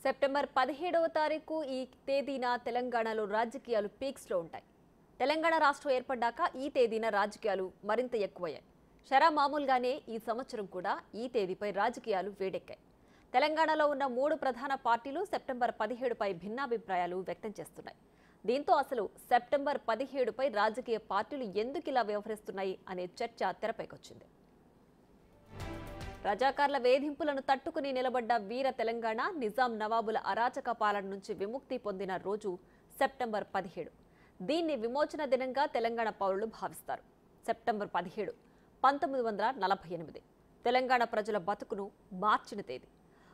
September 17వ తారీఖు ఈ తేదీన తెలంగాణలో రాజకీయాలు పీక్స్లో ఉంటాయి. తెలంగాణ రాష్ట్రం ఏర్పడ్డాక ఈ తేదీన రాజకీయాలు మరింత ఎక్కువయ్యాయి. మామూలుగానే ఈ సంవత్సరం కూడా ఈ తేదీపై రాజకీయాలు వేడెక్కాయి. తెలంగాణలో ఉన్న 3 ప్రధాన పార్టీలు సెప్టెంబర్ 17పై భిన్నాభిప్రాయాలు వ్యక్తం చేస్తున్నాయి. దీంతో అసలు సెప్టెంబర్ 17పై రాజకీయ పార్టీలు ఎందుకు ఇలా వ్యవహరిస్తున్నాయి అనే చర్చ తెరపైకొచ్చింది. రజాకార్ల వేధింపులను తట్టుకుని నిలబడ్డ వీర తెలంగాణ నిజాం నవాబుల అరాచక పాలన నుంచి విముక్తి పొందిన రోజు సెప్టెంబర్ 17. దీన్ని విమోచన దినంగా తెలంగాణ పౌరులు భావిస్తారు. సెప్టెంబర్ 17 1948 తెలంగాణ ప్రజల బతుకును మార్చిన తేదీ.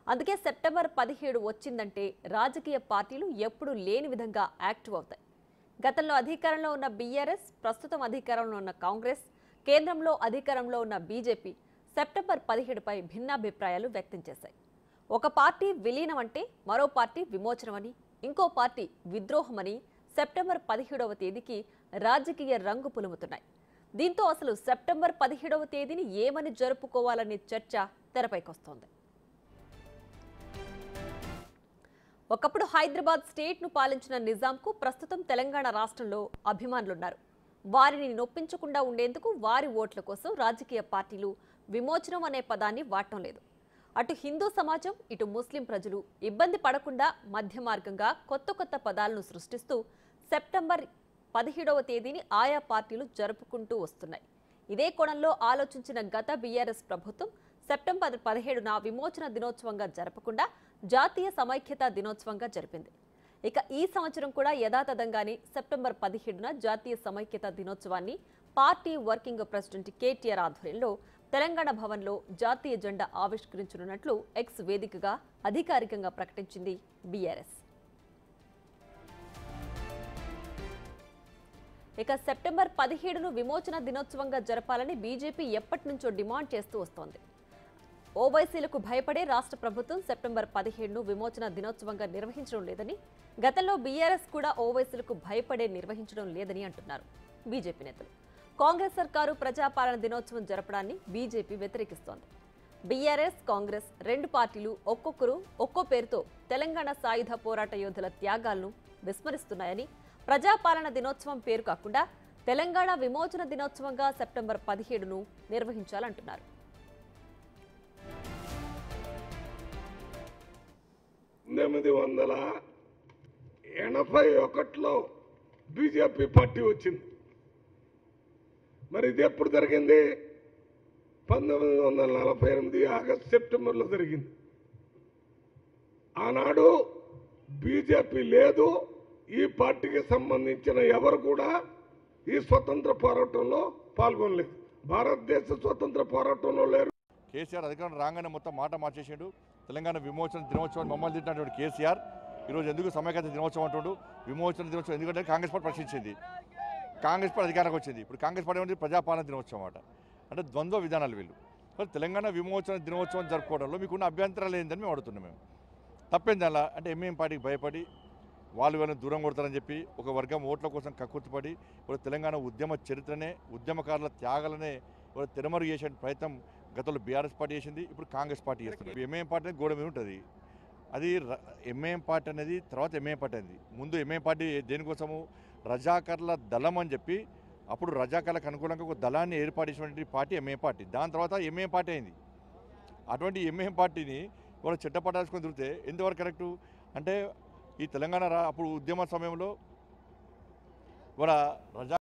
అందుకే సెప్టెంబర్ 17 వచ్చిందంటే రాజకీయ పార్టీలు ఎప్పుడూ లేని విధంగా యాక్టివ్ అవుతాయి. గతంలో అధికారంలో ఉన్న బీఆర్ఎస్, ప్రస్తుతం అధికారంలో ఉన్న కాంగ్రెస్, కేంద్రంలో అధికారంలో ఉన్న బీజేపీ సెప్టెంబర్ 17పై భిన్నాభిప్రాయాలు వ్యక్తం చేశాయి. ఒక పార్టీ విలీనం అంటే మరో పార్టీ విమోచనమని, ఇంకో పార్టీ విద్రోహమని సెప్టెంబర్ 17వ తేదీకి రాజకీయ రంగు పులుముతున్నాయి. దీంతో అసలు సెప్టెంబర్ 17వ తేదీని ఏమని జరుపుకోవాలనే చర్చ తెరపైకొస్తోంది. ఒకప్పుడు హైదరాబాద్ స్టేట్ను పాలించిన నిజాంకు ప్రస్తుతం తెలంగాణ రాష్ట్రంలో అభిమానులున్నారు. వారిని నొప్పించకుండా ఉండేందుకు వారి ఓట్ల కోసం రాజకీయ పార్టీలు విమోచనం అనే పదాన్ని వాడటం లేదు. అటు హిందూ సమాజం, ఇటు ముస్లిం ప్రజలు ఇబ్బంది పడకుండా మధ్య మార్గంగా కొత్త పదాలను సృష్టిస్తూ సెప్టెంబర్ 17వ తేదీని ఆయా పార్టీలు జరుపుకుంటూ వస్తున్నాయి. ఇదే కోణంలో ఆలోచించిన గత బీఆర్ఎస్ ప్రభుత్వం సెప్టెంబర్ 17న విమోచన దినోత్సవంగా జరపకుండా జాతీయ సమైక్యతా దినోత్సవంగా జరిపింది. ఇక ఈ సంవత్సరం కూడా యథాతథంగానే సెప్టెంబర్ 17న జాతీయ సమైక్యతా దినోత్సవాన్ని పార్టీ వర్కింగ్ ప్రెసిడెంట్ కేటీఆర్ ఆధ్వర్యంలో తెలంగాణ భవన్లో జాతీయ జెండా ఆవిష్కరించనున్నట్లు ఎక్స్ వేదికగా అధికారికంగా ప్రకటించింది బీఆర్ఎస్. ఇక సెప్టెంబర్ 17ను విమోచన దినోత్సవంగా జరపాలని బీజేపీ ఎప్పటి నుంచో డిమాండ్ చేస్తూ వస్తోంది. ఓవైసీలకు భయపడే రాష్ట్ర ప్రభుత్వం సెప్టెంబర్ 17ను విమోచన దినోత్సవంగా నిర్వహించడం లేదని, గతంలో బీఆర్ఎస్ కూడా ఓవైసీలకు భయపడే నిర్వహించడం లేదని అంటున్నారు బీజేపీ నేతలు. కాంగ్రెస్ సర్కారు ప్రజాపాలన దినోత్సవం జరపడాన్ని బీజేపీ వ్యతిరేకిస్తోంది. బీఆర్ఎస్, కాంగ్రెస్ రెండు పార్టీలు ఒక్కొక్కరు ఒక్కో పేరుతో తెలంగాణ సాయుధ పోరాట యోధుల త్యాగాలను విస్మరిస్తున్నాయని, ప్రజాపాలన దినోత్సవం పేరు కాకుండా తెలంగాణ విమోచన దినోత్సవంగా సెప్టెంబర్ 17ను నిర్వహించాలంటున్నారు. 1981లో బీజేపీ పార్టీ వచ్చింది. మరి ఇది ఎప్పుడు జరిగింది? 1948 ఆగస్టు సెప్టెంబర్లో జరిగింది. ఆనాడు బీజేపీ లేదు, ఈ పార్టీకి సంబంధించిన ఎవరు కూడా ఈ స్వతంత్ర పోరాటంలో పాల్గొనలేదు. భారతదేశ స్వతంత్ర పోరాటంలో లేరు. కేసీఆర్ అధికారం రాగానే మొత్తం మాట మార్చేసాడు. తెలంగాణ విమోచన దినోత్సవాన్ని మమ్మల్ని తిట్టినటువంటి కేసీఆర్ ఈరోజు ఎందుకు సమైక్యత దినోత్సవం అంటాడు? విమోచన దినోత్సవం ఎందుకంటే కాంగ్రెస్ పార్టీ ప్రశ్నించింది, కాంగ్రెస్ పార్టీ అధికారానికి వచ్చింది. ఇప్పుడు కాంగ్రెస్ పార్టీ ఏమంటే ప్రజాపాలన దినోత్సవం అట. అంటే ద్వంద్వ విధానాలు వీళ్ళు. తెలంగాణ విమోచన దినోత్సవం జరుపుకోవడంలో మీకున్న అభ్యంతరాలు ఏందని మేము అడుగుతున్నాం. మేము తప్పేంది అలా అంటే ఎంఏం పార్టీకి భయపడి వాళ్ళని దూరం కొడతారని చెప్పి ఒక వర్గం ఓట్ల కోసం కక్కుర్తిపడి ఇప్పుడు తెలంగాణ ఉద్యమ చరిత్రనే, ఉద్యమకారుల త్యాగాలనే తెరమరుగు చేసే ప్రయత్నం గతంలో బీఆర్ఎస్ పార్టీ చేసింది, ఇప్పుడు కాంగ్రెస్ పార్టీ చేస్తుంది. ఎంఏఎం పార్టీ అనేది గోడ మీద ఉంటుంది. అది ఎంఏఎం పార్టీ అనేది తర్వాత ఎంఏఎం పార్టీ అయింది. ముందు ఎంఏఎం పార్టీ దేనికోసము? రజాకర్ల దళం అని చెప్పి అప్పుడు రజాకర్లకు అనుకూలంగా ఒక దళాన్ని ఏర్పాటు చేసినటువంటి పార్టీ ఎంఏఎం పార్టీ. దాని తర్వాత ఎంఏఎం పార్టీ అయింది. అటువంటి ఎంఏఎం పార్టీని వాళ్ళు చెట్టపట్టాల్సుకొని తిరిగితే ఎంతవరకు కరెక్టు? అంటే ఈ తెలంగాణ అప్పుడు ఉద్యమ సమయంలో కూడా రజా